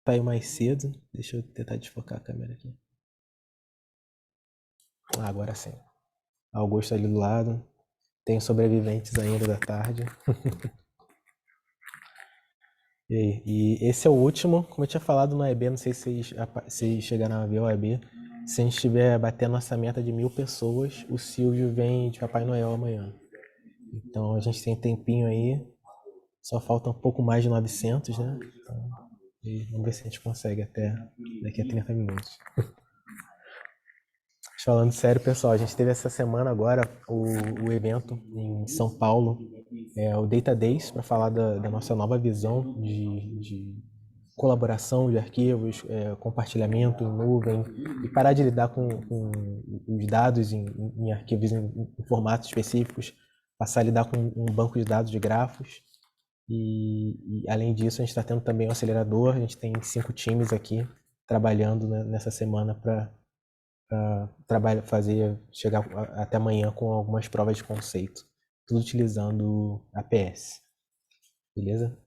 saiu mais cedo. Deixa eu tentar desfocar a câmera aqui. Agora sim. Augusto ali do lado. Tem sobreviventes ainda da tarde. E esse é o último, como eu tinha falado no EB, não sei se vocês chegaram a ver o EB. Se a gente estiver batendo nossa meta de 1000 pessoas, o Silvio vem de Papai Noel amanhã. Então a gente tem tempinho aí, só falta um pouco mais de 900, né? Então, vamos ver se a gente consegue até daqui a 30 minutos. Falando sério, pessoal, a gente teve essa semana agora o evento em São Paulo, o Data Days, para falar da nossa nova visão de colaboração de arquivos, compartilhamento em nuvem, e parar de lidar com os dados em arquivos em formatos específicos, passar a lidar com um banco de dados de grafos. E além disso, a gente está tendo também um acelerador, a gente tem 5 times aqui trabalhando, né, nessa semana para chegar até amanhã com algumas provas de conceito, tudo utilizando APS. Beleza?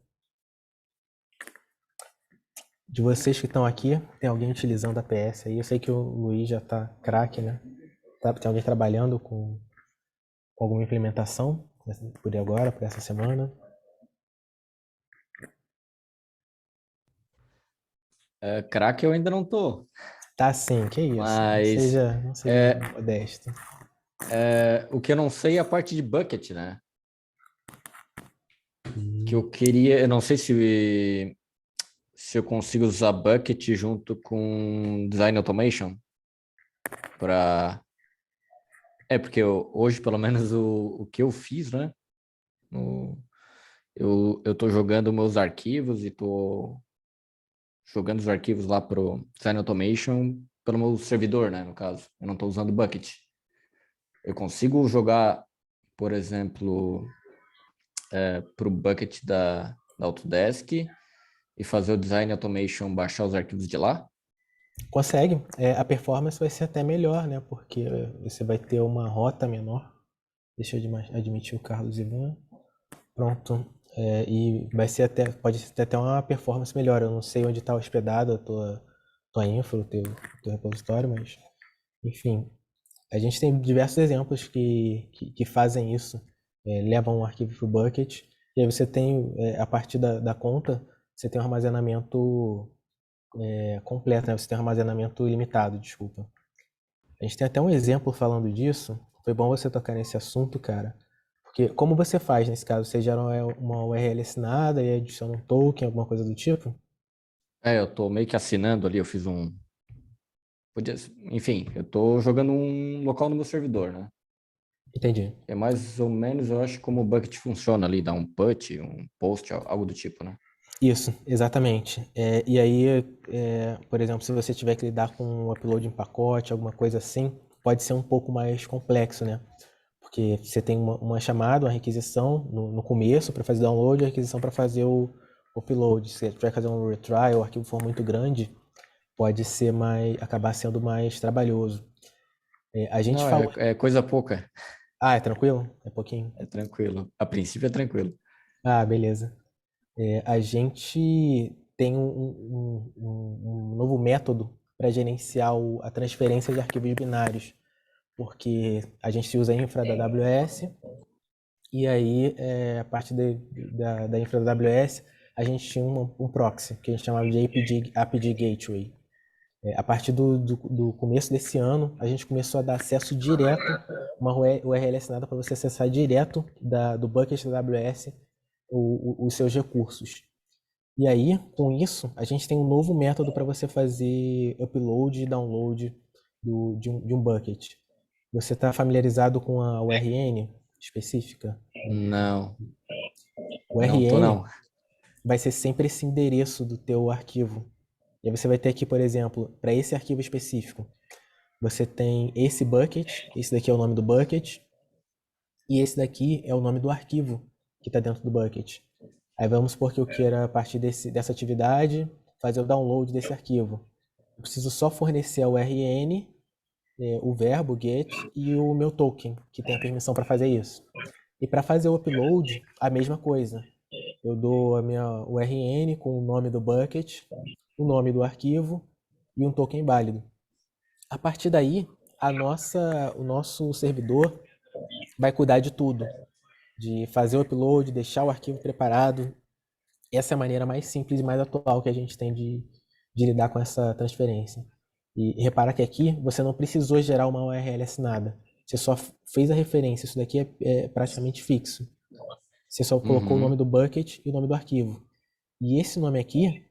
De vocês que estão aqui, tem alguém utilizando APS aí? Eu sei que o Luiz já está craque, né? Tem alguém trabalhando com alguma implementação por agora, por essa semana? Craque eu ainda não tô. Tá sim, que isso. Mas Não seja modesto. o que eu não sei é a parte de bucket, né? Que eu queria, eu não sei se eu consigo usar bucket junto com design automation para porque hoje pelo menos o que eu fiz, né? Eu tô jogando meus arquivos e tô jogando os arquivos lá pro design automation pelo meu servidor, né? No caso, eu não tô usando bucket. Eu consigo jogar, por exemplo, para o bucket da Autodesk e fazer o Design Automation baixar os arquivos de lá? Consegue. A performance vai ser até melhor, né? Porque você vai ter uma rota menor. Deixa eu admitir o Carlos Ivan. Pronto. E pode ser até uma performance melhor. Eu não sei onde está hospedada a tua infra, o teu repositório, mas enfim. A gente tem diversos exemplos que fazem isso. Levam um arquivo para o bucket. E aí você tem, a partir da conta, você tem um armazenamento completo, né? Você tem um armazenamento ilimitado, desculpa. A gente tem até um exemplo falando disso. Foi bom você tocar nesse assunto, cara. Porque como você faz nesse caso? Você gera uma URL assinada e adiciona um token, alguma coisa do tipo? Eu tô meio que assinando ali, eu fiz um. Enfim, eu tô jogando um local no meu servidor, né? Entendi. É mais ou menos, eu acho, como o bucket funciona ali, dá um put, um post, algo do tipo, né? Isso, exatamente. E aí, por exemplo, se você tiver que lidar com um upload em pacote, alguma coisa assim, pode ser um pouco mais complexo, né? Porque você tem uma chamada, uma requisição no começo para fazer download e a requisição para fazer o upload. Se você tiver que fazer um retry, o arquivo for muito grande, pode ser acabar sendo mais trabalhoso. A gente Não, falou. é coisa pouca. Ah, é tranquilo? É pouquinho? É tranquilo. A princípio é tranquilo. Ah, beleza. A gente tem um novo método para gerenciar a transferência de arquivos binários, porque a gente usa a infra da AWS, e aí, a partir da infra da AWS, a gente tinha um proxy, que a gente chamava de APG Gateway. A partir do começo desse ano, a gente começou a dar acesso direto, uma URL assinada para você acessar direto do bucket da AWS os seus recursos. E aí, com isso, a gente tem um novo método para você fazer upload e download de um bucket. Você está familiarizado com a URN específica? Não, O não tô URN não. vai ser sempre esse endereço do teu arquivo. E aí você vai ter aqui, por exemplo, para esse arquivo específico, você tem esse bucket, esse daqui é o nome do bucket, e esse daqui é o nome do arquivo que está dentro do bucket. Aí vamos supor que eu queira, a partir dessa atividade, fazer o download desse arquivo. Eu preciso só fornecer a URN, o verbo get e o meu token, que tem a permissão para fazer isso. E para fazer o upload, a mesma coisa. Eu dou a minha URN com o nome do bucket, o nome do arquivo e um token válido. A partir daí, o nosso servidor vai cuidar de tudo, de fazer o upload, deixar o arquivo preparado. Essa é a maneira mais simples e mais atual que a gente tem de lidar com essa transferência. E repara que aqui você não precisou gerar uma URL assinada. Você só fez a referência. Isso daqui é praticamente fixo. Você só colocou o nome do bucket e o nome do arquivo. E esse nome aqui,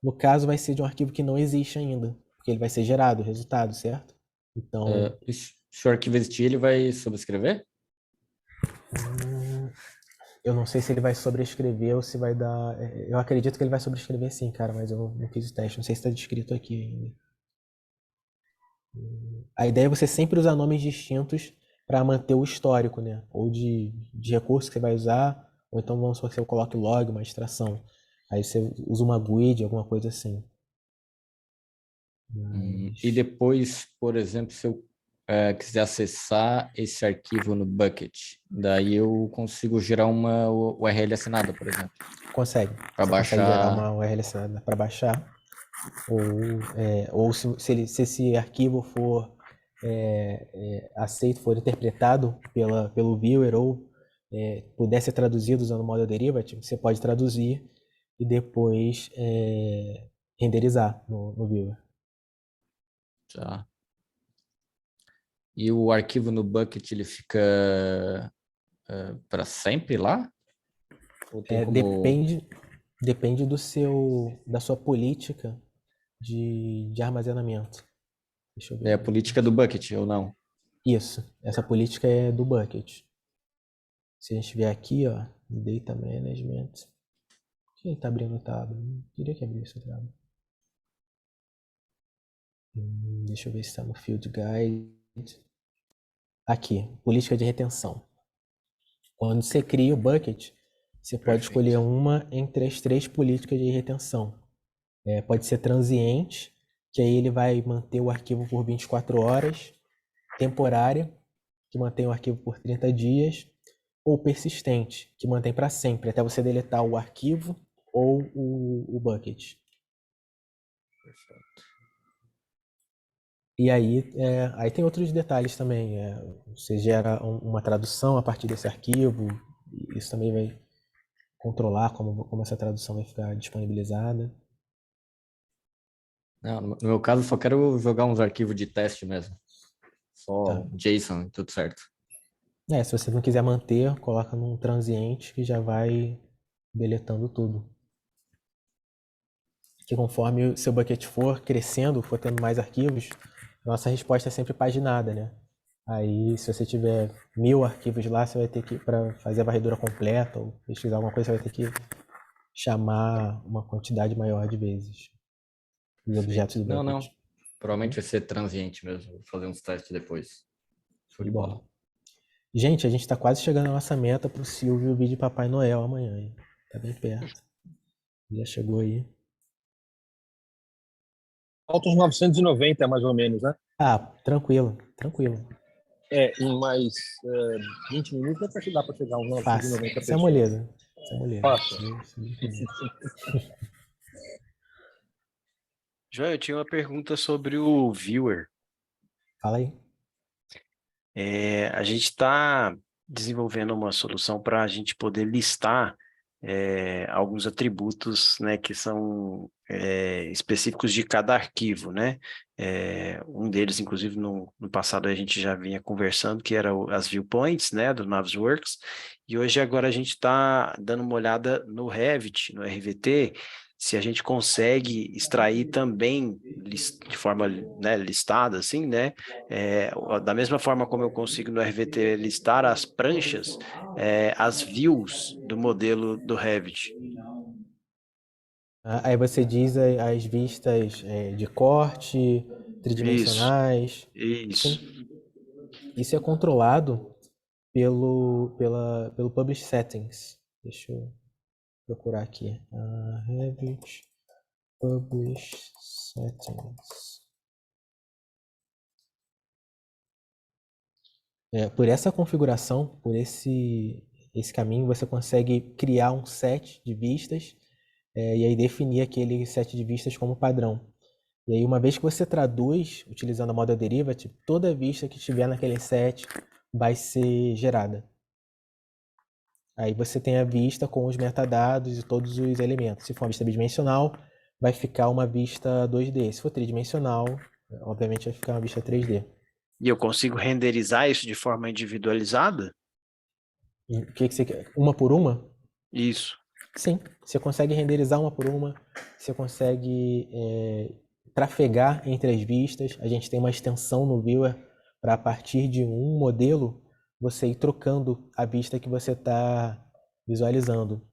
no caso, vai ser de um arquivo que não existe ainda, porque ele vai ser gerado, o resultado, certo? Então, Se o arquivo existir, ele vai subscrever? eu não sei se ele vai sobrescrever ou se vai dar. Eu acredito que ele vai sobrescrever sim, cara, mas eu não fiz o teste. Não sei se está descrito aqui ainda. A ideia é você sempre usar nomes distintos para manter o histórico, né? Ou de recurso que você vai usar, ou então vamos supor que você coloque log, uma extração. Aí você usa uma GUID, alguma coisa assim. E depois, por exemplo, se eu quiser acessar esse arquivo no bucket, daí eu consigo gerar uma URL assinada, por exemplo, Consegue. para Você consegue gerar baixar. uma URL assinada para baixar. Ou se esse arquivo for aceito, for interpretado pelo viewer ou puder ser traduzido usando o model derivative, você pode traduzir e depois renderizar no viewer. Tá. E o arquivo no bucket ele fica para sempre lá? Ou tem como. Depende da sua política de armazenamento. Deixa eu ver É a aqui. política do bucket ou não? Isso, essa política é do bucket. Se a gente vier aqui, ó, Data Management. Quem está abrindo o tab? Não diria que abriu esse tab. Deixa eu ver se está no Field Guide. Aqui, política de retenção. Quando você cria o bucket, você pode escolher uma entre as 3 políticas de retenção. Pode ser transiente, que aí ele vai manter o arquivo por 24 horas. Temporária, que mantém o arquivo por 30 dias. Ou persistente, que mantém para sempre, até você deletar o arquivo ou o bucket. E aí tem outros detalhes também. Você gera uma tradução a partir desse arquivo. Isso também vai controlar como essa tradução vai ficar disponibilizada. Não, no meu caso, eu só quero jogar uns arquivos de teste mesmo. Tá? Só JSON, tudo certo. Se você não quiser manter, coloca num transiente que já vai deletando tudo. Que conforme o seu bucket for crescendo, for tendo mais arquivos, nossa resposta é sempre paginada, né? Aí, se você tiver 1000 arquivos lá, você vai ter que, para fazer a varredura completa ou pesquisar alguma coisa, você vai ter que chamar uma quantidade maior de vezes os objetos Perfeito. do Não, bucket. não. Provavelmente vai ser transiente mesmo. Vou fazer uns testes depois. Show de bola. Bom, gente, a gente está quase chegando à nossa meta para o Silvio vir de Papai Noel amanhã, hein? Tá bem perto. Já chegou aí. Falta uns 990, mais ou menos, né? Ah, tranquilo, tranquilo. Em mais 20 minutos dá para chegar uns Fácil. 990 Isso é pessoas. moleza. Isso é moleza. Fácil. João, eu tinha uma pergunta sobre o viewer. Fala aí. A gente está desenvolvendo uma solução para a gente poder listar alguns atributos, né, que são específicos de cada arquivo, né? Um deles, inclusive, no passado a gente já vinha conversando, que era as viewpoints, né, do Navisworks, e hoje agora a gente está dando uma olhada no Revit, no RVT, se a gente consegue extrair também de forma, né, listada, assim, né? Da mesma forma como eu consigo no RVT listar as pranchas, as views do modelo do Revit. Aí você diz as vistas de corte, Isso, tridimensionais. isso. Sim. Isso é controlado pelo Publish Settings. Deixa eu procurar aqui. Revit Publish Settings. Por essa configuração, por esse caminho, você consegue criar um set de vistas e aí definir aquele set de vistas como padrão. E aí, uma vez que você traduz, utilizando a Model Derivative, toda vista que estiver naquele set vai ser gerada. Aí você tem a vista com os metadados e todos os elementos. Se for uma vista bidimensional, vai ficar uma vista 2D. Se for tridimensional, obviamente vai ficar uma vista 3D. E eu consigo renderizar isso de forma individualizada? E o que você quer? Uma por uma? Isso. Sim, você consegue renderizar uma por uma, você consegue trafegar entre as vistas. A gente tem uma extensão no Viewer para, a partir de um modelo, você ir trocando a vista que você está visualizando.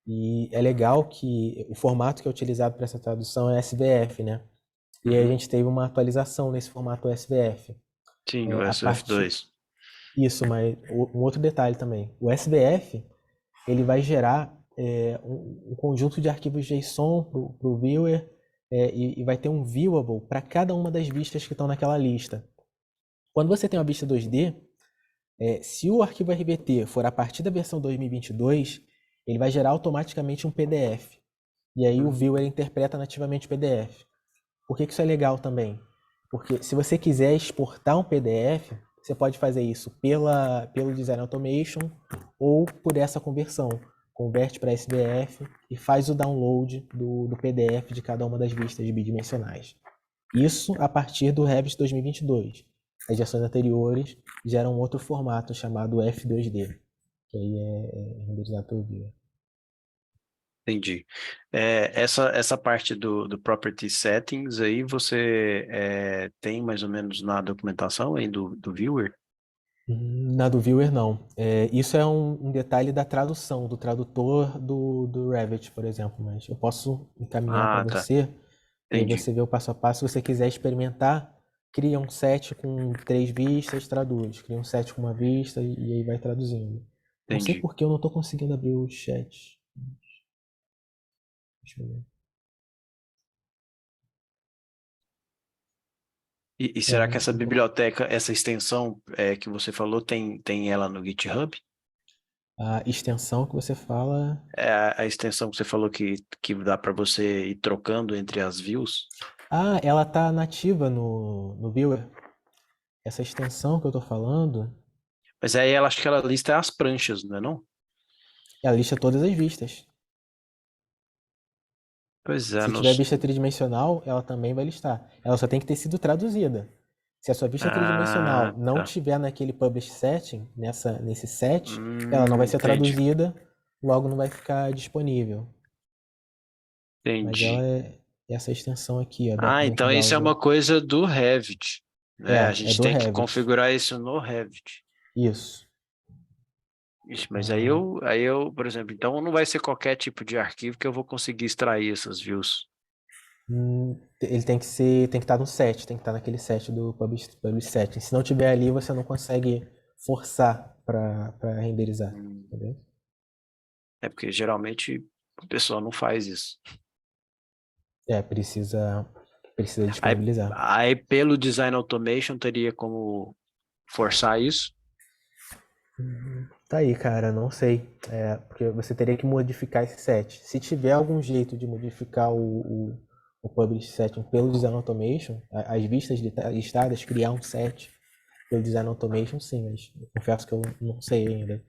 E é legal que o formato que é utilizado para essa tradução é SVF, né? E aí a gente teve uma atualização nesse formato SVF. Sim, o A SVF2. Isso, mas um outro detalhe também. O SVF, ele vai gerar um conjunto de arquivos JSON para o viewer e vai ter um viewable para cada uma das vistas que estão naquela lista. Quando você tem uma vista 2D, se o arquivo RVT for a partir da versão 2022, ele vai gerar automaticamente um PDF. E aí o viewer interpreta nativamente o PDF. Por que isso é legal também? Porque se você quiser exportar um PDF, você pode fazer isso pelo Design Automation ou por essa conversão. Converte para SVF e faz o download do PDF de cada uma das vistas bidimensionais. Isso a partir do Revit 2022. As versões anteriores geram outro formato chamado F2D, que aí é renderizado pelo viewer. Entendi. Essa parte do Property Settings aí, você tem mais ou menos na documentação aí do Viewer? Na do viewer, não. Isso é um detalhe da tradução, do tradutor do Revit, por exemplo, mas eu posso encaminhar para Tá. você, e aí Entendi. você vê o passo a passo. Se você quiser experimentar, cria um set com 3 vistas, traduz. Cria um set com uma vista e aí vai traduzindo. Não sei Entendi. por que eu não estou conseguindo abrir o chat. Deixa eu ver. E será que essa Não tô- biblioteca, essa extensão que você falou, tem ela no GitHub? A extensão que você fala. É a extensão que você falou que dá para você ir trocando entre as views? Ah, ela tá nativa no viewer. Essa extensão que eu estou falando, Mas aí ela acho que ela lista as pranchas, não é não? ela lista todas as vistas. Pois é, Se tiver vista tridimensional, ela também vai listar. Ela só tem que ter sido traduzida. Se a sua vista tridimensional não tá. tiver naquele publish setting, nesse set, ela não vai ser Entendi. traduzida, logo não vai ficar disponível. Mas ela Entendi. é essa extensão aqui, ó, Document Então isso é Browser. uma coisa do Revit, né? A É gente do tem que Revit. configurar isso no Revit. Isso. Ixi, mas Ah, aí eu, por exemplo, então não vai ser qualquer tipo de arquivo que eu vou conseguir extrair essas views. ele tem que estar no set, tem que estar naquele set do publish setting. Se não tiver ali, você não consegue forçar para renderizar, Hum, entendeu? É porque geralmente o pessoal não faz isso. Precisa Aí, disponibilizar. aí pelo Design Automation teria como forçar isso? Tá aí, cara, não sei. Porque você teria que modificar esse set. Se tiver algum jeito de modificar o publish setting pelo Design Automation, as vistas listadas, criar um set pelo Design Automation, sim, mas eu confesso que eu não sei ainda.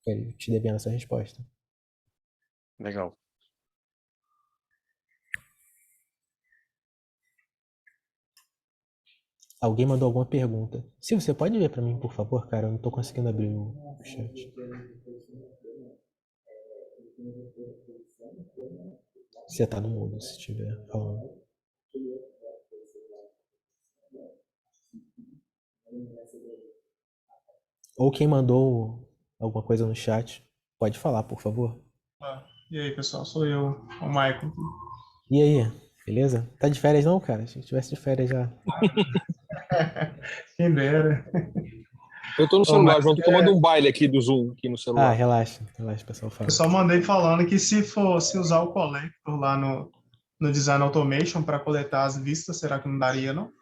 Quero te devendo essa resposta. Legal. Alguém mandou alguma pergunta. Se você pode ver pra mim, por favor, cara, eu não tô conseguindo abrir o chat. Você tá no mudo, se estiver falando. Ou quem mandou alguma coisa no chat, pode falar, por favor. E aí, pessoal, sou eu, o Michael. E aí, beleza? Tá de férias não, cara? Se eu tivesse de férias já. Quem dera. Eu tô no Ô, celular, mas João, tô tomando um baile aqui do Zoom, aqui no Ah, celular. relaxa, pessoal eu fala. só mandei falando que se fosse usar o Collector lá no Design Automation para coletar as vistas, será que não daria, não?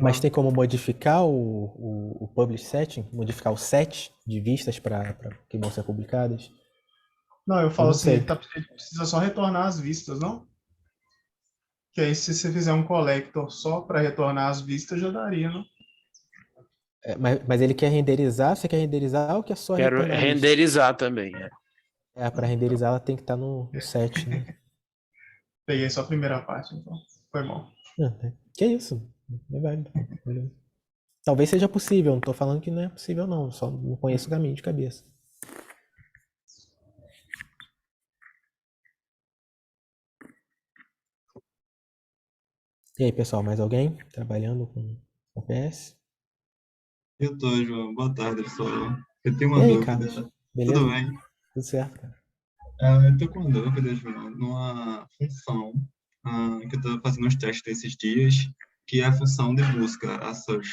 Mas tem como modificar o publish setting? Modificar o set de vistas para que vão ser publicadas? Não, eu falo não assim, sei. ele precisa só retornar as vistas, não? Que aí, se você fizer um collector só para retornar as vistas, já daria, não? Mas ele quer renderizar? Você quer renderizar ou quer só Quero retornar a lista? renderizar também. Para renderizar ela tem que estar no set, né? Peguei só a primeira parte, então. Foi bom. Que isso? É válido. Beleza. Talvez seja possível, não tô falando que não é possível não, só não conheço o caminho de cabeça. E aí, pessoal, mais alguém trabalhando com PS? Eu tô, João. Boa tarde, pessoal. Eu tenho E uma aí, dúvida. Carlos? Tudo Beleza? bem? Tudo certo, cara? Eu tô com uma dúvida, João, numa função que eu tô fazendo uns testes esses dias, que é a função de busca, a search,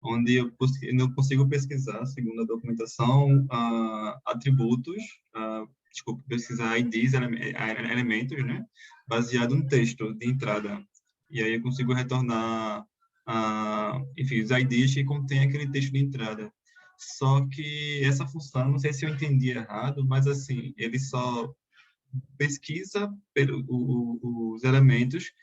onde eu não consigo pesquisar, segundo a documentação, atributos, desculpa, pesquisar IDs, elementos, né, baseado no texto de entrada. E aí eu consigo retornar, enfim, os IDs que contém aquele texto de entrada. Só que essa função, não sei se eu entendi errado, mas assim, ele só pesquisa os elementos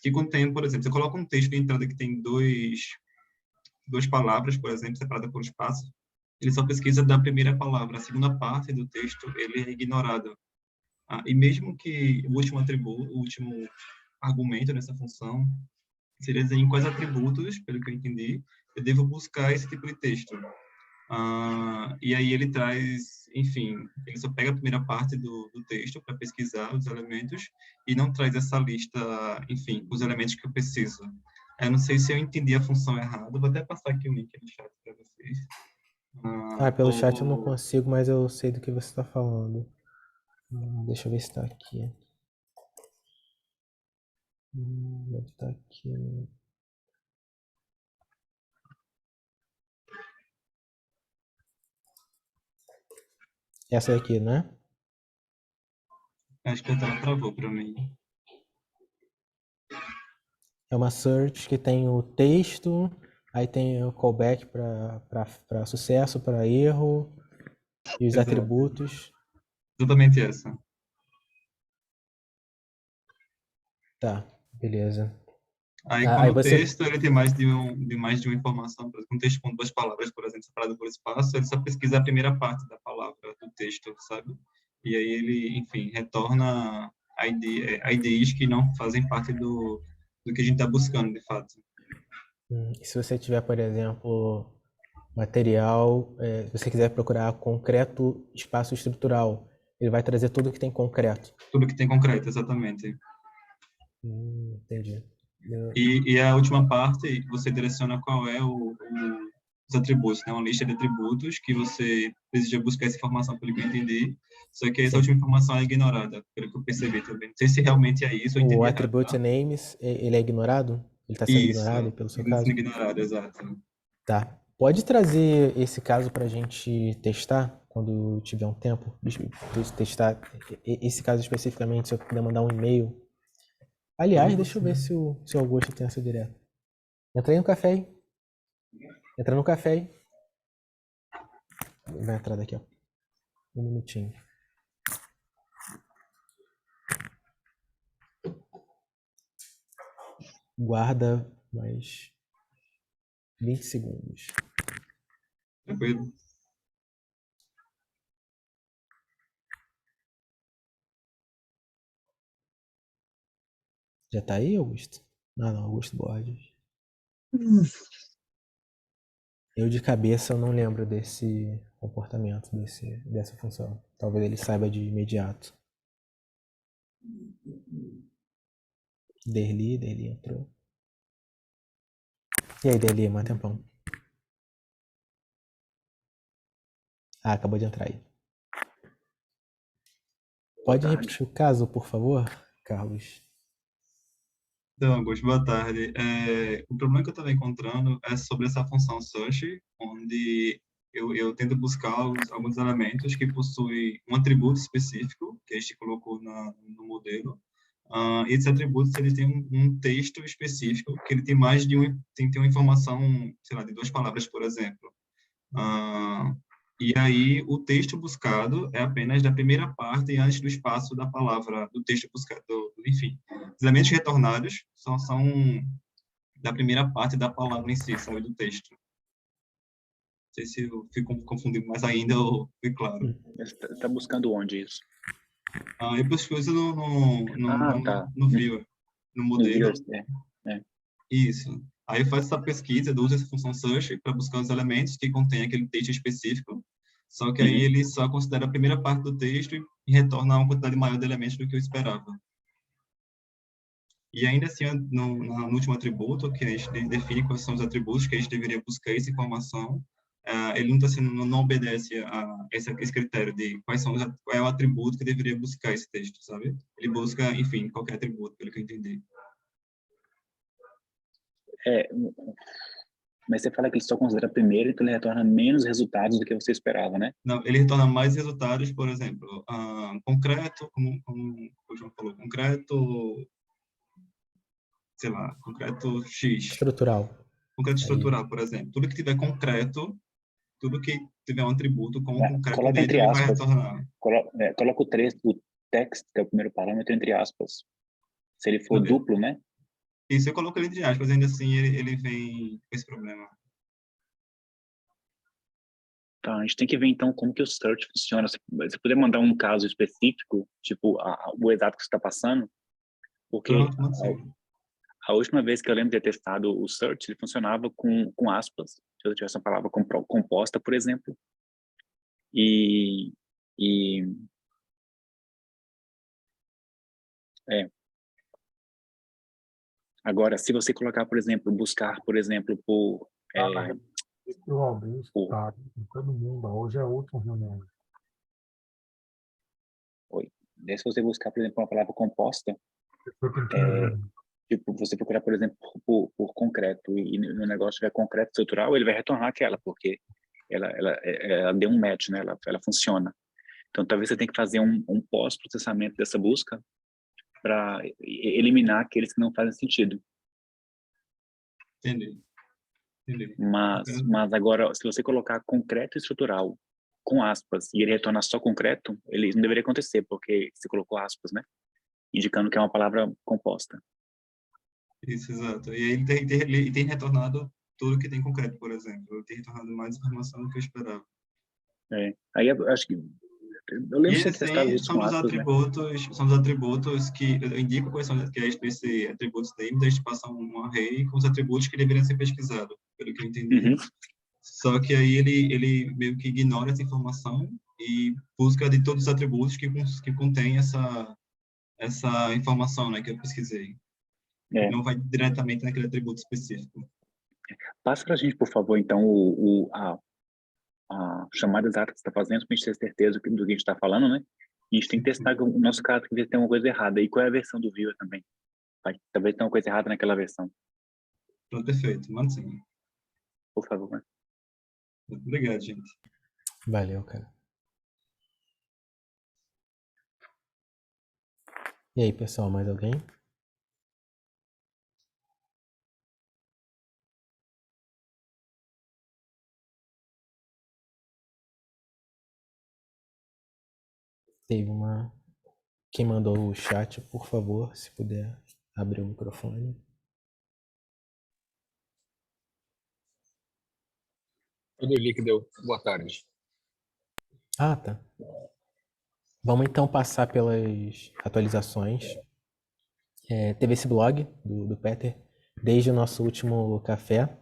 que contêm, por exemplo, você coloca um texto de entrada que tem duas palavras, por exemplo, separada por espaço, ele só pesquisa da primeira palavra, a segunda parte do texto ele é ignorado. E mesmo que o último atributo, o último argumento dessa função seria dizer em quais atributos, pelo que eu entendi, eu devo buscar esse tipo de texto. E aí ele traz, enfim, ele só pega a primeira parte do texto para pesquisar os elementos e não traz essa lista, enfim, os elementos que eu preciso. Eu não sei se eu entendi a função errada, vou até passar aqui o link no chat para vocês. Pelo chat eu não consigo, mas eu sei do que você está falando. Deixa eu ver se está aqui. Deve estar aqui. Essa daqui, né? Acho que a tela travou para mim. É uma search que tem o texto, aí tem o callback para sucesso, para erro, e os Exato. atributos. Exatamente essa. Tá, beleza. Aí, Aí quando o você. texto ele tem mais de uma informação, por exemplo, um texto com duas palavras, por exemplo, separado por espaço, ele só pesquisa a primeira parte da palavra do texto, sabe? E aí ele, enfim, retorna IDs que não fazem parte do que a gente está buscando, de fato. E se você tiver, por exemplo, material, se você quiser procurar concreto espaço estrutural, ele vai trazer tudo que tem concreto. Tudo que tem concreto, exatamente. Entendi. E a última parte, você direciona qual é os atributos, né? Uma lista de atributos que você deseja buscar essa informação, pelo que eu entendi. Só que essa Sim. última informação é ignorada, pelo que eu percebi também. Não sei se realmente é isso, eu entendi O errado, attribute tá? names, ele é ignorado? Ele está sendo Isso, ignorado pelo seu ele está caso? sendo ignorado, exato. Tá. Pode trazer esse caso para a gente testar quando tiver um tempo? Testar esse caso especificamente, se eu puder mandar um e-mail. Aliás, deixa eu ver se o Augusto tem essa direta. Entra aí no café aí. Entra no café aí. Vai entrar daqui, ó. Um minutinho. Guarda mais 20 segundos. Tranquilo. Já tá aí, Augusto? Não, Augusto Borges. Eu de cabeça eu não lembro desse comportamento, dessa função. Talvez ele saiba de imediato. Derli entrou. E aí, Derli, mais tempão. Acabou de entrar aí. Pode repetir o caso, por favor, Carlos? Então, Augusto, boa tarde. O problema que eu estava encontrando é sobre essa função search, onde eu tento buscar alguns elementos que possuem um atributo específico, que a gente colocou no modelo. Esses atributos eles têm um texto específico, que ele tem tem uma informação, sei lá, de duas palavras, por exemplo. E aí, o texto buscado é apenas da primeira parte antes do espaço da palavra, do texto buscado, enfim. Os elementos retornados são da primeira parte da palavra em si, sabe, do texto. Não sei se eu fico confundindo mais ainda ou fui claro. Você está buscando onde isso? Eu pesquiso Tá. no Viewer, no No modelo. Viewer, Isso. Aí eu faço essa pesquisa, eu uso essa função search para buscar os elementos que contém aquele texto específico, só que aí ele só considera a primeira parte do texto e retorna uma quantidade maior de elementos do que eu esperava. E ainda assim, no último atributo, que a gente define quais são os atributos que a gente deveria buscar essa informação, ele não obedece a esse critério de qual é o atributo que deveria buscar esse texto, sabe? Ele busca, enfim, qualquer atributo, pelo que eu entendi. Mas você fala que ele só considera primeiro, então ele retorna menos resultados do que você esperava, né? Não, ele retorna mais resultados, por exemplo, concreto, como o João falou, concreto, sei lá, concreto X. Estrutural. Concreto estrutural, por exemplo. Tudo que tiver concreto, tudo que tiver um atributo com concreto Coloca dentro, entre ele vai aspas. retornar. Coloca o text, que é o primeiro parâmetro, entre aspas. Se ele for Tá bem. duplo, né? Isso eu coloco ele entre aspas, ainda assim ele vem com esse problema. Tá, a gente tem que ver então como que o search funciona. Você poder mandar um caso específico, tipo o exato que você está passando, porque Pronto, sim. a última vez que eu lembro de ter testado o search, ele funcionava com aspas. Se eu tivesse uma palavra composta, por exemplo, e agora, se você colocar, por exemplo, buscar, por exemplo, por O Robinho Pô. está com todo mundo. Hoje é a última reunião. se você buscar, por exemplo, uma palavra composta, Foi tentando. tipo, você procurar, por exemplo, por concreto, e no negócio tiver concreto estrutural, ele vai retornar aquela, porque ela deu um match, né? Ela funciona. Então, talvez você tenha que fazer um pós-processamento dessa busca para eliminar aqueles que não fazem sentido. Entendi. Mas agora, se você colocar concreto estrutural com aspas e ele retornar só concreto, ele não deveria acontecer, porque você colocou aspas, né? Indicando que é uma palavra composta. Isso, exato. E aí ele tem retornado tudo que tem concreto, por exemplo. Ele tem retornado mais informação do que eu esperava. Aí eu acho que eu lembro E de ter assim, testado isso com aspas, né? são os atributos que eu indico quais são que é esse atributos named, a gente passa um array com os atributos que deveriam ser pesquisados, pelo que eu entendi. Só que aí ele meio que ignora essa informação e busca de todos os atributos que contém essa informação, né, que eu pesquisei. Não vai diretamente naquele atributo específico. Passa para a gente, por favor, então, a chamada exata que você está fazendo, para a gente ter certeza do que a gente está falando, né? E a gente tem que testar o nosso caso, que tem uma coisa errada. E qual é a versão do Viewer também? Talvez tenha uma coisa errada naquela versão. Pronto, perfeito. Manda sim. Por favor, né? Obrigado, gente. Valeu, cara. E aí, pessoal, mais alguém? Teve uma... Quem mandou o chat, por favor, se puder abrir o microfone. O Eli que deu. Boa tarde. Ah, tá. Vamos então passar pelas atualizações. Teve esse blog do Peter, desde o nosso último café,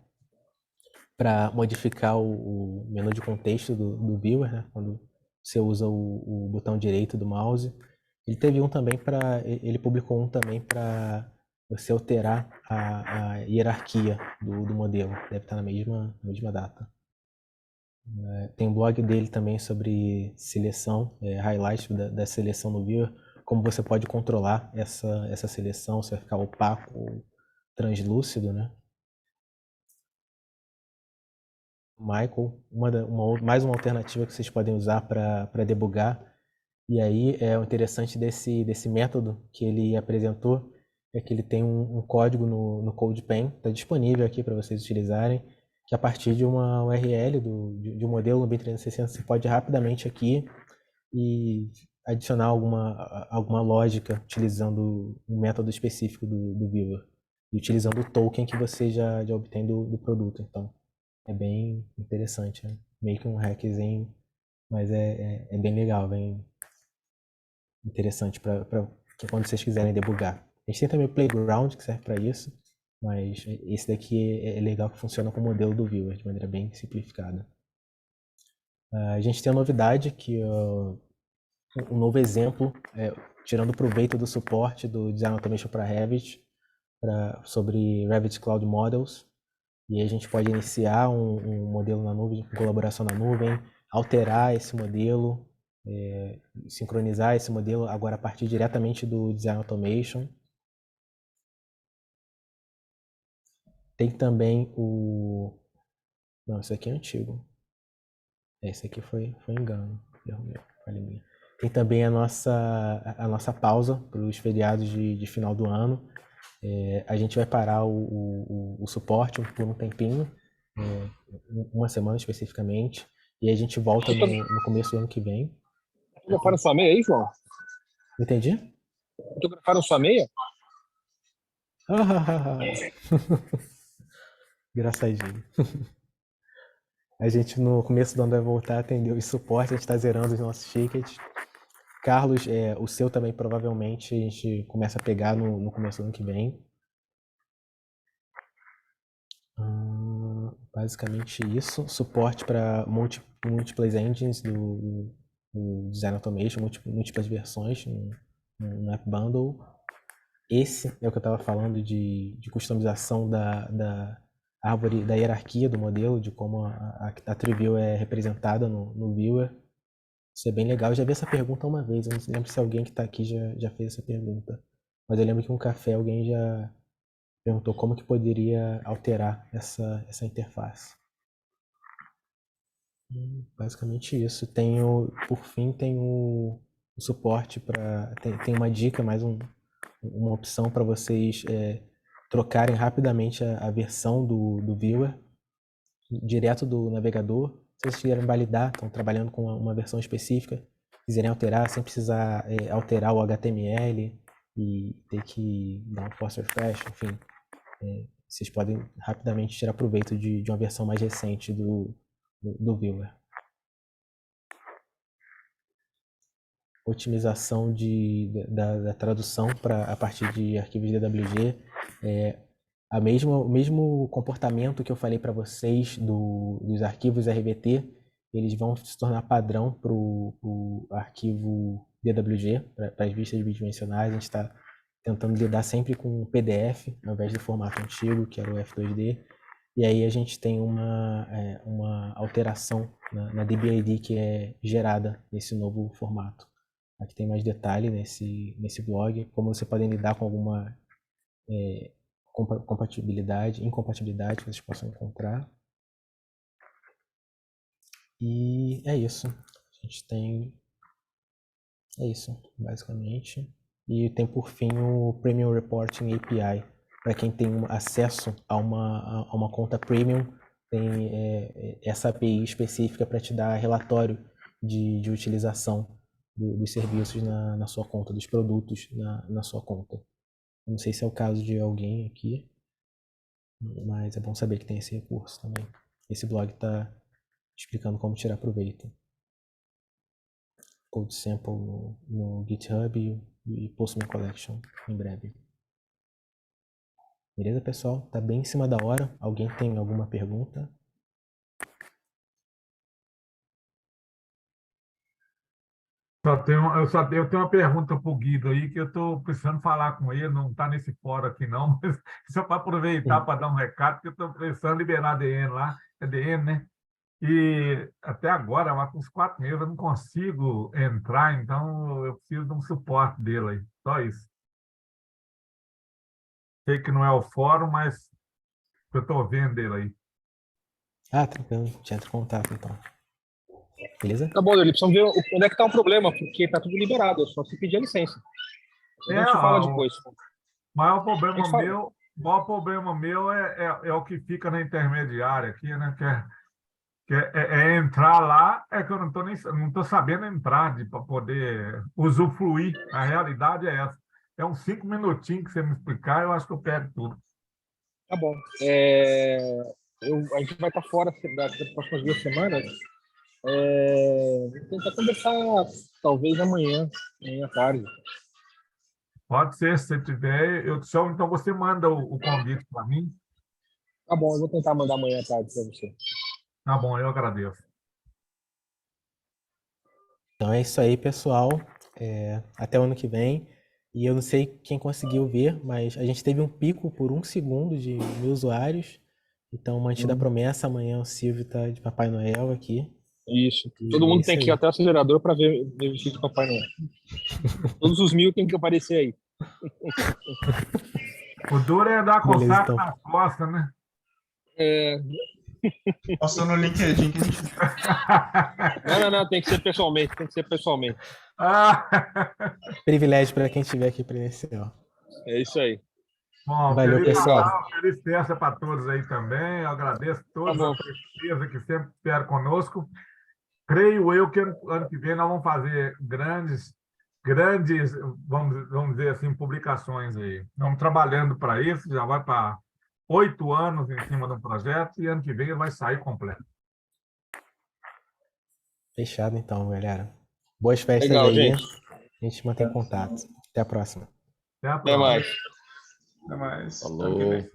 para modificar o menu de contexto do viewer, né? Quando você usa o botão direito do mouse. Ele publicou um também para você alterar a hierarquia do modelo. Deve estar na mesma data. Tem um blog dele também sobre seleção, highlights da seleção no viewer, como você pode controlar essa seleção, se vai ficar opaco ou translúcido, né? Michael, mais uma alternativa que vocês podem usar para debugar. E aí, o interessante desse método que ele apresentou é que ele tem um código no CodePen, está disponível aqui para vocês utilizarem. que a partir de uma URL de um modelo no B360 você pode rapidamente aqui e adicionar alguma lógica utilizando um método específico do Viewer e utilizando o token que você já obtém do produto. Então, é bem interessante, né? Meio que um hackzinho, mas é bem legal, bem interessante para quando vocês quiserem debugar. A gente tem também o Playground, que serve para isso, mas esse daqui é legal que funciona com o modelo do Viewer, de maneira bem simplificada. A gente tem a novidade que um novo exemplo, tirando proveito do suporte do Design Automation para Revit, sobre Revit Cloud Models, e a gente pode iniciar um modelo na nuvem, com colaboração na nuvem, alterar esse modelo, sincronizar esse modelo agora a partir diretamente do Design Automation. Tem também o... Não, isso aqui é antigo. Esse aqui foi engano. Erro meu, falha minha. Tem também a nossa pausa para os feriados de final do ano. A gente vai parar o suporte por um tempinho, uma semana especificamente, e a gente volta no começo do ano que vem. Fotografaram sua meia aí, João? Entendi? Fotografaram sua meia? Engraçadinho. A gente no começo do ano vai voltar a atender o suporte, a gente está zerando os nossos tickets. Carlos, o seu também provavelmente a gente começa a pegar no começo do ano que vem. Basicamente isso. Suporte para múltiplas engines do Design Automation, múltiplas versões no App Bundle. Esse é o que eu estava falando de customização da árvore, da hierarquia do modelo, de como a tree view é representada no Viewer. Isso é bem legal. Eu já vi essa pergunta uma vez, eu não lembro se alguém que está aqui já fez essa pergunta. Mas eu lembro que um café alguém já perguntou como que poderia alterar essa interface. Basicamente isso. Por fim, tem o suporte para... Tem uma dica, mais uma opção para vocês trocarem rapidamente a versão do Viewer direto do navegador. Se vocês quiserem validar, estão trabalhando com uma versão específica, quiserem alterar sem precisar alterar o HTML e ter que dar um force refresh, enfim, vocês podem rapidamente tirar proveito de uma versão mais recente do Viewer. Otimização da tradução a partir de arquivos DWG. O mesmo comportamento que eu falei para vocês dos arquivos RVT, eles vão se tornar padrão para o arquivo DWG, para as vistas bidimensionais. A gente está tentando lidar sempre com PDF, ao invés do formato antigo, que era o F2D. E aí a gente tem uma alteração na DBID que é gerada nesse novo formato. Aqui tem mais detalhe nesse blog, como você pode lidar com alguma incompatibilidade que vocês possam encontrar. E é isso. A gente tem... É isso, basicamente. E tem por fim o Premium Reporting API. Para quem tem acesso a uma conta Premium, tem essa API específica para te dar relatório de utilização dos serviços na sua conta, dos produtos na sua conta. Não sei se é o caso de alguém aqui, mas é bom saber que tem esse recurso também. Esse blog está explicando como tirar proveito. Code sample no GitHub e Postman Collection em breve. Beleza, pessoal? Tá bem em cima da hora. Alguém tem alguma pergunta? Eu tenho uma pergunta para o Guido aí, que eu estou precisando falar com ele, não está nesse fórum aqui não, mas só para aproveitar para dar um recado, que eu estou precisando liberar a DN lá, é DN, né? E até agora, há uns 4 meses, eu não consigo entrar, então eu preciso de um suporte dele aí, só isso. Sei que não é o fórum, mas eu estou vendo dele aí. Tranquilo. Já entra em contato, então. Beleza? Tá bom, ele precisa ver onde é que tá o problema, porque tá tudo liberado, é só se pedir a licença. A gente fala depois. O maior problema A gente fala. meu O maior problema meu é o que fica na intermediária aqui, né? É entrar lá, é que eu não tô sabendo entrar para poder usufruir. A realidade é essa. É uns 5 minutinhos que você me explicar, eu acho que eu pego tudo. Tá bom. A gente vai estar fora das próximas 2 semanas. Vou tentar conversar talvez amanhã à tarde. Pode ser, se você tiver, eu te chamo, então você manda o convite para mim. Tá bom, eu vou tentar mandar amanhã à tarde para você. Tá bom, eu agradeço. Então é isso aí, pessoal. Até o ano que vem. E eu não sei quem conseguiu ver, mas a gente teve um pico por 1 segundo de 1.000 usuários. Então, mantida a promessa, amanhã o Silvio tá de Papai Noel aqui. Isso. E Todo é mundo isso tem que ir aí. até o acelerador para ver o vestido de Papai Noel. Todos os 1.000 tem que aparecer aí. O duro é dar Beleza, coçaca então. nas costas, né? Postou no LinkedIn que a gente Não, tem que ser pessoalmente, tem que ser pessoalmente. Ah, Privilégio para quem estiver aqui presencial. É isso aí. bom, Valeu, feliz pessoal. Natal, feliz festa para todos aí também. Eu agradeço todos Tá bom. a certeza que sempre estiveram conosco. Creio eu que ano que vem nós vamos fazer grandes, vamos dizer assim, publicações aí. Estamos trabalhando para isso, já vai para 8 anos em cima do projeto e ano que vem vai sair completo. Fechado então, galera. Boas festas Legal, aí. gente. A gente mantém contato. Até a próxima. Até a Até próxima. mais. Até mais. Falou. Ano que vem.